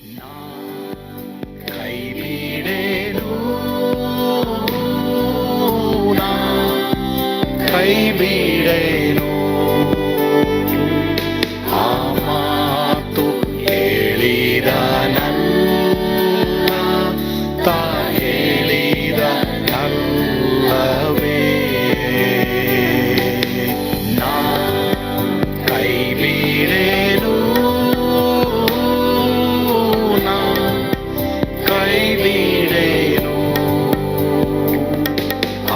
ಕೈ ಬಿಡೇನು, ಕೈ ಬಿಡೇನು, ಆ ಮಾತು ಹೇಳಿದ ನನ್ನ ಹೇಳಿದ ನಲ್ಲವೇ. ನಾ ಕೈ ಬಿಡೇನು, ನಾ ಕೈ ಬಿಡೇನು,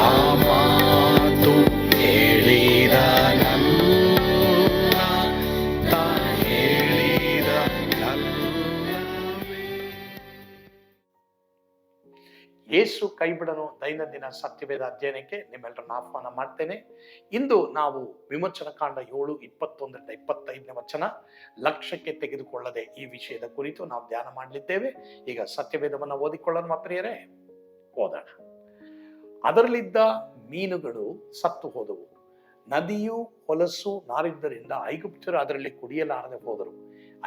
ಆ ಮಾತು ಹೇಳಿದ ನನ್ನ ಹೇಳಿದ ನಲ್ಲವೇ. ಯೇಸು ಕೈ ಬಿಡನು ದೈನಂದಿನ ಸತ್ಯವೇದ ಅಧ್ಯಯನಕ್ಕೆ ನಿಮ್ಮೆಲ್ಲರನ್ನ ಆಹ್ವಾನ ಮಾಡ್ತೇನೆ. ಇಂದು ನಾವು ವಿಮೋಚನಕಾಂಡ 7:21-25 ವಚನ, ಲಕ್ಷ್ಯಕ್ಕೆ ತೆಗೆದುಕೊಳ್ಳದೆ ಈ ವಿಷಯದ ಕುರಿತು ನಾವು ಧ್ಯಾನ ಮಾಡಲಿದ್ದೇವೆ. ಈಗ ಸತ್ಯವೇದವನ್ನು ಓದಿಕೊಳ್ಳೋಣ ಪ್ರಿಯರೇ, ಓದೋಣ. ಅದರಲ್ಲಿದ್ದ ಮೀನುಗಳು ಸತ್ತು ಹೋದವು, ನದಿಯು ಹೊಲಸು ನಾರಿದ್ದರಿಂದ ಐಗುಪ್ತರು ಅದರಲ್ಲಿ ಕುಡಿಯಲಾರದೆ ಹೋದರು.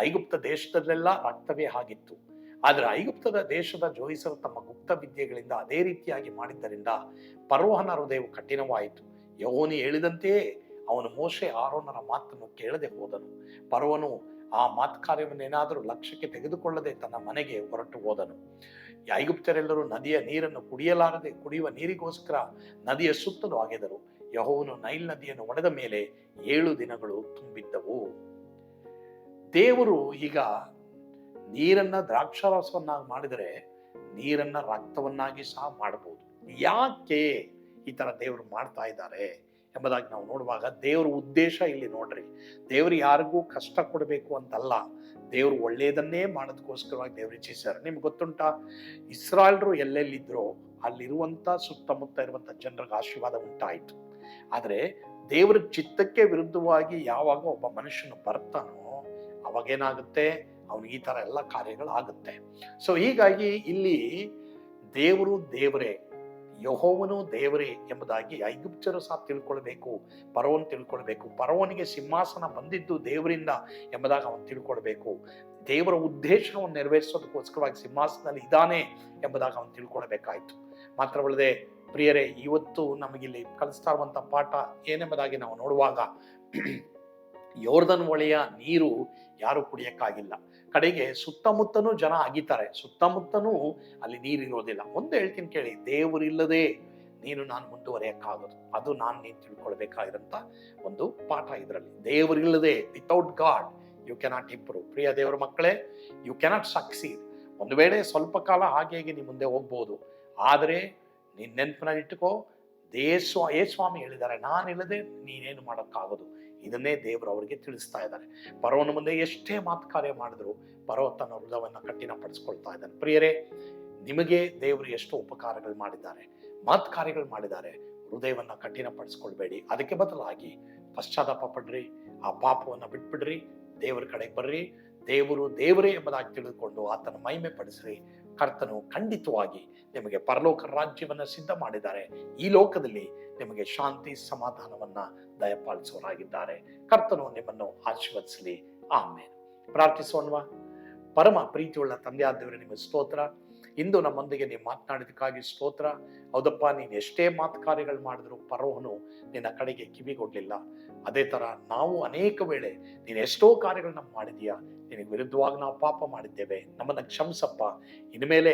ಐಗುಪ್ತ ದೇಶದಲ್ಲೆಲ್ಲ ರಕ್ತವೇ ಆಗಿತ್ತು. ಆದರೆ ಐಗುಪ್ತದ ದೇಶದ ಜೋಯಿಸರು ತಮ್ಮ ಗುಪ್ತ ವಿದ್ಯೆಗಳಿಂದ ಅದೇ ರೀತಿಯಾಗಿ ಮಾಡಿದ್ದರಿಂದ ಫರೋಹನ ಹೃದಯವು ಕಠಿಣವಾಯಿತು. ಯೆಹೋವನು ಹೇಳಿದಂತೆಯೇ ಅವನು ಮೋಶೆ ಆರೋನರ ಮಾತನ್ನು ಕೇಳದೆ ಹೋದನು. ಫರೋಹನು ಆ ಮಾತು ಕಾರ್ಯವನ್ನೇನಾದರೂ ಲಕ್ಷ್ಯಕ್ಕೆ ತೆಗೆದುಕೊಳ್ಳದೆ ತನ್ನ ಮನೆಗೆ ಹೊರಟು ಹೋದನು. ಐಗುಪ್ತರೆಲ್ಲರೂ ನದಿಯ ನೀರನ್ನು ಕುಡಿಯಲಾರದೆ ಕುಡಿಯುವ ನೀರಿಗೋಸ್ಕರ ನದಿಯ ಸುತ್ತಲೂ ಅಗೆದರು. ಯೆಹೋವನು ನೈಲ್ ನದಿಯನ್ನು ಒಡೆದ ಮೇಲೆ 7 ದಿನಗಳು ತುಂಬಿದ್ದವು. ದೇವರು ಈಗ ನೀರನ್ನ ದ್ರಾಕ್ಷಾರಸವನ್ನಾಗಿ ಮಾಡಿದರೆ ನೀರನ್ನ ರಕ್ತವನ್ನಾಗಿ ಸಹ ಮಾಡಬಹುದು. ಯಾಕೆ ಈ ತರ ದೇವರು ಮಾಡ್ತಾ ಇದ್ದಾರೆ ಎಂಬುದಾಗಿ ನಾವು ನೋಡುವಾಗ ದೇವರ ಉದ್ದೇಶ ಇಲ್ಲಿ ನೋಡ್ರಿ. ದೇವರು ಯಾರಿಗೂ ಕಷ್ಟ ಕೊಡಬೇಕು ಅಂತಲ್ಲ, ದೇವರು ಒಳ್ಳೆಯದನ್ನೇ ಮಾಡೋದಕ್ಕೋಸ್ಕರವಾಗಿ ದೇವರು ಇಚ್ಛಿಸ್ತಾರೆ. ನಿಮ್ಗೆ ಗೊತ್ತುಂಟಾ, ಇಸ್ರಾಯೇಲ್ರು ಎಲ್ಲೆಲ್ಲಿದ್ರೋ ಅಲ್ಲಿರುವಂತ ಸುತ್ತಮುತ್ತ ಇರುವಂತ ಜನರಿಗೆ ಆಶೀರ್ವಾದ ಉಂಟಾಯಿತು. ಆದ್ರೆ ದೇವರ ಚಿತ್ತಕ್ಕೆ ವಿರುದ್ಧವಾಗಿ ಯಾವಾಗ ಒಬ್ಬ ಮನುಷ್ಯನು ಬರ್ತಾನೋ ಅವಾಗೇನಾಗುತ್ತೆ, ಅವನಿಗೆ ಈ ತರ ಎಲ್ಲ ಕಾರ್ಯಗಳಾಗುತ್ತೆ. ಸೊ ಹೀಗಾಗಿ ಇಲ್ಲಿ ದೇವರು ದೇವರೇ, ಯೆಹೋವನು ದೇವರೇ ಎಂಬುದಾಗಿ ಐಗುಪ್ತರು ಸಹ ತಿಳ್ಕೊಳ್ಬೇಕು, ಫರೋಹನು ತಿಳ್ಕೊಳ್ಬೇಕು. ಫರೋಹನಿಗೆ ಸಿಂಹಾಸನ ಬಂದಿದ್ದು ದೇವರಿಂದ ಎಂಬುದಾಗಿ ಅವನು ತಿಳ್ಕೊಳ್ಬೇಕು. ದೇವರ ಉದ್ದೇಶವನ್ನು ನೆರವೇರಿಸೋದಕ್ಕೋಸ್ಕರವಾಗಿ ಸಿಂಹಾಸನದಲ್ಲಿ ಇದ್ದಾನೆ ಎಂಬುದಾಗಿ ಅವನು ತಿಳ್ಕೊಳ್ಬೇಕಾಯ್ತು. ಮಾತ್ರವಲ್ಲದೆ ಪ್ರಿಯರೇ, ಇವತ್ತು ನಮಗಿಲ್ಲಿ ಕಲಿಸ್ತಾ ಇರುವಂತ ಪಾಠ ಏನೆಂಬುದಾಗಿ ನಾವು ನೋಡುವಾಗ, ಯೋರ್ದನ್ ಹೊಳೆಯ ನೀರು ಯಾರು ಕುಡಿಯಕ್ಕಾಗಿಲ್ಲ. ಕಡೆಗೆ ಸುತ್ತಮುತ್ತನೂ ಜನ ಅಗಿತಾರೆ, ಸುತ್ತಮುತ್ತನೂ ಅಲ್ಲಿ ನೀರಿರೋದಿಲ್ಲ. ಒಂದು ಹೇಳ್ತೀನಿ ಕೇಳಿ, ದೇವರಿಲ್ಲದೆ ನಾನು ಮುಂದುವರಿಯಕ್ಕಾಗದು. ಅದು ನೀನು ತಿಳ್ಕೊಳ್ಬೇಕಾಗಿರಂತ ಒಂದು ಪಾಠ ಇದರಲ್ಲಿ. ದೇವರಿಲ್ಲದೆ, without God you cannot improve. ಪ್ರಿಯ ದೇವರ ಮಕ್ಕಳೇ, ಯು ಕೆನಾಟ್ ಸಕ್ಸೀಡ್. ಒಂದು ವೇಳೆ ಸ್ವಲ್ಪ ಕಾಲ ಹಾಗೆ ನೀವು ಮುಂದೆ ಹೋಗ್ಬೋದು, ಆದರೆ ನೀನ್ ನೆನಪಿನಲ್ಲಿ ಇಟ್ಟುಕೋ, ಸ್ವಾಮಿ ಹೇಳಿದ್ದಾರೆ, ನಾನಿಲ್ಲದೆ ನೀನೇನು ಮಾಡೋಕ್ಕಾಗದು. ಇದನ್ನೇ ದೇವರು ಅವರಿಗೆ ತಿಳಿಸ್ತಾ ಇದ್ದಾರೆ. ಫರೋಹನ ಮುಂದೆ ಎಷ್ಟೇ ಮಾತು ಕಾರ್ಯ ಮಾಡಿದ್ರು ಫರೋಹ ತನ್ನ ಹೃದಯವನ್ನು ಕಠಿಣಪಡಿಸ್ಕೊಳ್ತಾ ಇದ್ದಾನೆ. ಪ್ರಿಯರೇ, ನಿಮಗೆ ದೇವರು ಎಷ್ಟು ಉಪಕಾರಗಳು ಮಾಡಿದ್ದಾರೆ, ಮಾತು ಕಾರ್ಯಗಳು ಮಾಡಿದ್ದಾರೆ. ಹೃದಯವನ್ನ ಕಠಿಣಪಡಿಸ್ಕೊಳ್ಬೇಡಿ. ಅದಕ್ಕೆ ಬದಲಾಗಿ ಪಶ್ಚಾತ್ತಾಪ ಪಡ್ರಿ, ಆ ಪಾಪವನ್ನ ಬಿಟ್ಬಿಡ್ರಿ, ದೇವರ ಕಡೆಗೆ ಬರ್ರಿ. ದೇವರು ದೇವರೇ ಎಂಬುದಾಗಿ ತಿಳಿದುಕೊಂಡು ಆತನ ಮಹಿಮೆ ಪಡಿಸ್ರಿ. ಕರ್ತನು ಖಂಡಿತವಾಗಿ ನಿಮಗೆ ಪರಲೋಕ ರಾಜ್ಯವನ್ನ ಸಿದ್ಧ ಮಾಡಿದ್ದಾರೆ. ಈ ಲೋಕದಲ್ಲಿ ನಿಮಗೆ ಶಾಂತಿ ಸಮಾಧಾನವನ್ನ ದಯಪಾಲಿಸುವರಾಗಿದ್ದಾರೆ. ಕರ್ತನು ನಿಮ್ಮನ್ನು ಆಶೀರ್ವದಿಸಲಿ. ಆಮೇಲೆ ಪ್ರಾರ್ಥಿಸೋಣವಾ. ಪರಮ ಪ್ರೀತಿಯುಳ್ಳ ತಂದೆಯಾದ ದೇವರೇ, ನಿಮ್ಮ ಸ್ತೋತ್ರ. ಇಂದು ನಮ್ಮೊಂದಿಗೆ ನೀವು ಮಾತನಾಡಿದಕ್ಕಾಗಿ ಸ್ತೋತ್ರ. ಹೌದಪ್ಪ, ನೀನು ಎಷ್ಟೇ ಮಾತು ಕಾರ್ಯಗಳು ಮಾಡಿದ್ರು ಫರೋಹನು ನಿನ್ನ ಕಡೆಗೆ ಕಿವಿಗೊಡ್ಲಿಲ್ಲ. ಅದೇ ತರ ನಾವು ಅನೇಕ ವೇಳೆ ನೀನು ಎಷ್ಟೋ ಕಾರ್ಯಗಳನ್ನ ಮಾಡಿದೀಯಾ, ನಿನಗೆ ವಿರುದ್ಧವಾಗಿ ನಾವು ಪಾಪ ಮಾಡಿದ್ದೇವೆ, ನಮ್ಮನ್ನ ಕ್ಷಮಿಸಪ್ಪ. ಇನ್ಮೇಲೆ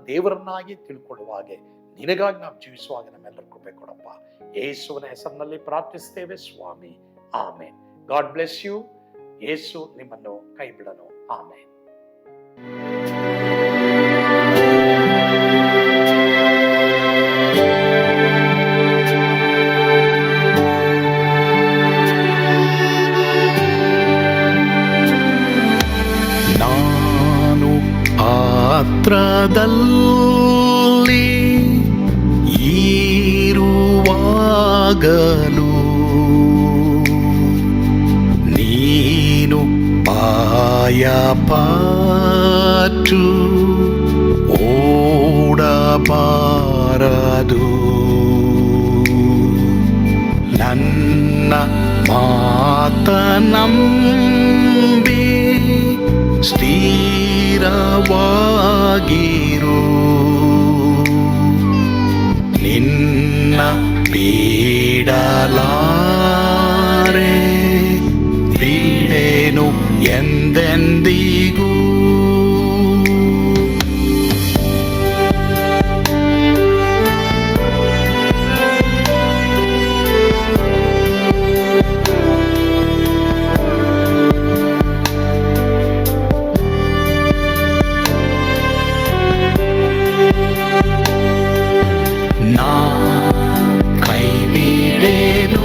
ದೇವರನ್ನಾಗಿ ತಿಳ್ಕೊಳ್ಳುವ ಹಾಗೆ, ನಿನಗಾಗಿ ನಾವು ಜೀವಿಸುವಾಗ ನಮ್ಮೆಲ್ಲರ ಕೃಪೆ ಕೊಡಪ್ಪ. ಯೇಸುವಿನ ಹೆಸರಿನಲ್ಲಿ ಪ್ರಾರ್ಥಿಸ್ತೇವೆ ಸ್ವಾಮಿ. ಆಮೇನ್. God bless you. ಯೇಸು ನಿಮ್ಮನ್ನು ಕೈ ಬಿಡನು. ಆಮೇನ್. ನಾನು ಪಾತ್ರದಲ್ಲಿ ಇರುವಾಗಲೂ ನೀನು ಪಾಯಪಾಟು ಓಡಬಾರದು. ನನ್ನ ಮಾತನಂಬಿ ಸ್ಥಿರ ನಿನ್ನ ಬೀಡಲಾರೆ, ಬೀಡೇನು ಎಂದೆಂದಿಗೂ. ನಾ ಕೈ ಬಿಡೇನು,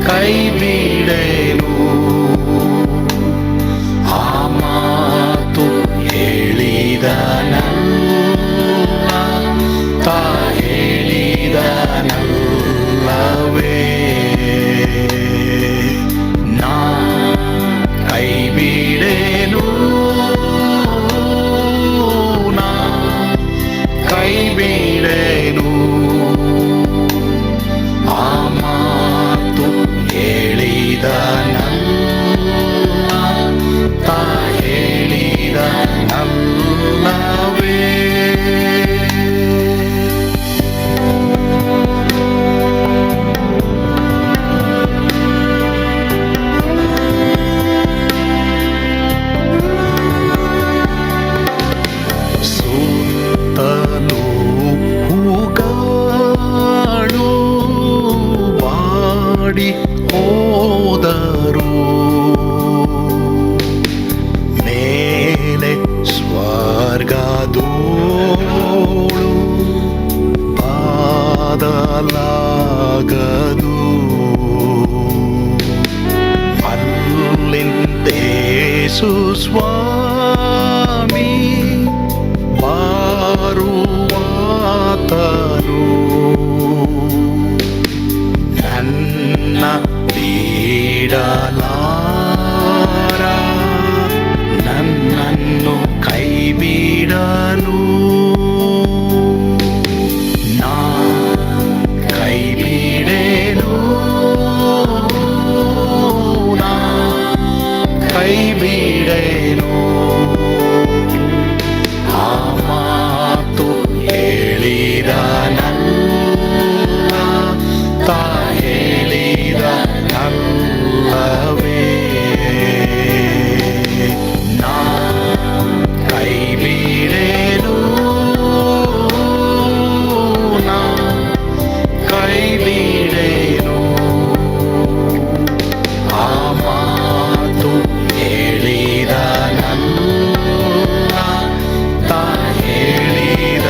ಕೈ ಬಿಡೇನು, ಆ ಮಾತು ಹೇಳಿದನಲ್ಲ, ತಾ ಹೇಳಿದನಲ್ಲವೇ. ನಾ ಕೈ ಬಿಡೇನು, ಕೈ ಬಿಡೇನು, ಆ ಮಾತು ಹೇಳಿದನಲ್ಲ, ತಾ ಹೇಳಿದನಲ್ಲವೇ. ಸುತ್ತಲೂ ಹೂಗಳು ಬಾಡಿ ಹೋದರು, ಮೇಲೆ ಸ್ವರ್ಗದೋಳು ಬಾದಲಾಗದು. ಅಲ್ಲಿಂದೇಸು ಸ್ವಾಮಿ ಬಾರುವಾತನು, ನನ್ನ ಬೀಡಲಾರ, ನನ್ನನ್ನು ಕೈ ಬಿಡಲು. ನಾ ಕೈ ಬಿಡೇನು, ನಾ ಕೈ ಬಿಡೇನು, ಆ ಮಾತು ಹೇಳಿದನಲ್ಲ, ತಾ ಹೇಳಿದನಲ್ಲವೇ. ನಾ ಕೈ ಬಿಡೇನು, ನಾ ಕೈ ಬಿಡೇನು, ಆ ಮಾತು ಹೇಳಿದನಲ್ಲ, ತಾ ಹೇಳಿದನಲ್ಲವೇ.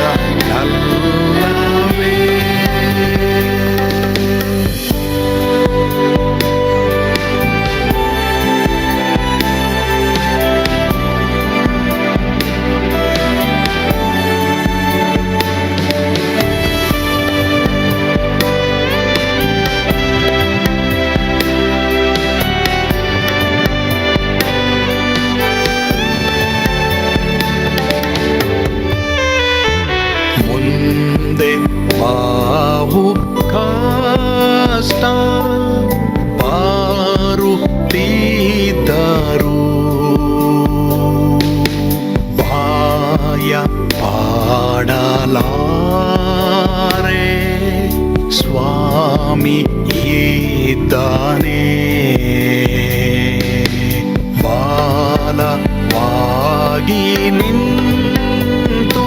ಮುಂದೆ ಬಾವು ಕಷ್ಟ ಬಾರುತ್ತಿದ್ದರು, ಬಾಯ ಪಾಡಲಾರೆ, ಸ್ವಾಮಿ ಇದ್ದಾನೆ. ಬಾಲವಾಗಿ ನಿಂತು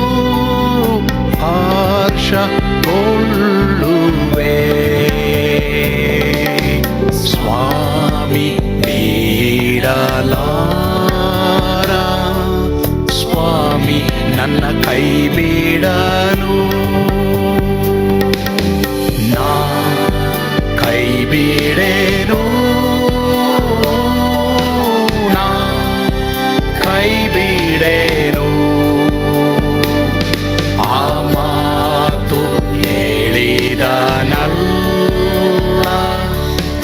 ಹರ್ಷಗೊಳ್ಳುವೆ, ಸ್ವಾಮಿ ಬೀಡಲಾರ, ಸ್ವಾಮಿ ನನ್ನ ಕೈ ಬಿಡಲು. ನಾ ಕೈ ಬಿಡೇನು, ನಾ ಕೈ ಬಿಡೇನು, ಆ ಮಾತು ಹೇಳಿದನಲ್ಲ,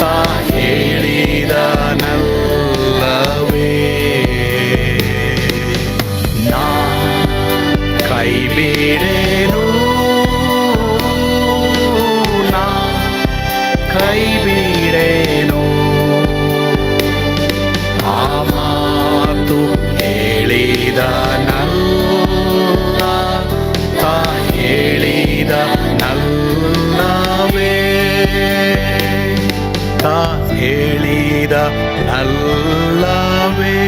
ತಾ ಹೇಳಿದನಲ್ಲವೇ. ನಾ ಕೈ ಬಿಡೇನು, ನಾ ಕೈ ಬಿಡೇನು. ತಾ ಹೇಳಿದ ನಲ್ಲವೇ